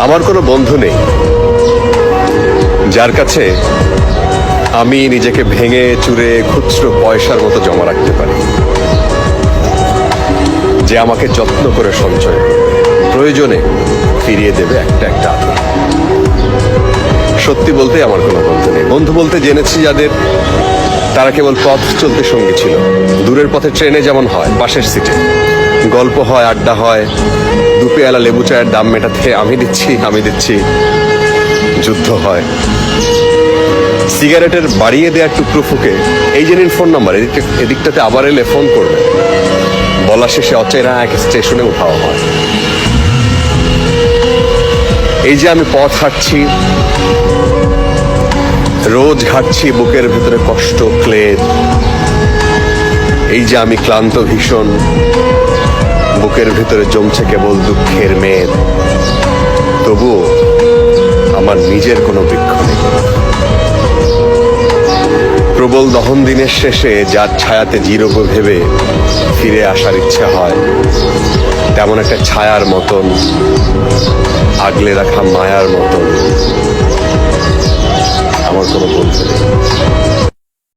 আমার কোনো বন্ধু নেই যার কাছে আমি নিজেকে ভেঙে চুরে খুচরো পয়সার মতো জমা রাখতে পারি, যে আমাকে যত্ন করে সঞ্চয় প্রয়োজনে ফিরিয়ে দেবে একটা একটা আদর। সত্যি বলতে আমার কোনো বন্ধু নেই। বন্ধু বলতে জেনেছি যাদের, তারা কেবল পথ চলতে সঙ্গী ছিল। দূরের পথে ট্রেনে যেমন হয়, পাশের সিটে গল্প হয়, আড্ডা হয়, দুপেয়ালা লেবু চায়ের দাম মেটাতে আমি দিচ্ছি যুদ্ধ হয়। সিগারেটের বাড়িয়ে দেওয়ার টুকরো ফুকে এই যে নিন ফোন নাম্বার, এদিকটাতে আবার এলে ফোন করবে, বলা শেষে অচেনা এক স্টেশনে উঠাও হয়। এই যে আমি পথ হাঁটছি, রোজ ঘাটছি বুকের ভেতরে কষ্ট ক্লেদ। এই যে আমি ক্লান্ত ভীষণ, বুকের ভেতরে জমছে কেবল দুঃখের মেদ। তবুও আমার নিজের কোনো বৃক্ষ নেই। প্রবল দহন দিনের শেষে যার ছায়াতে জিরোব ভেবে ফিরে আসার ইচ্ছে হয়, তেমন একটা ছায়ার মতন, আগলে রাখা মায়ার মতন আমার কোনো বন্ধু নেই।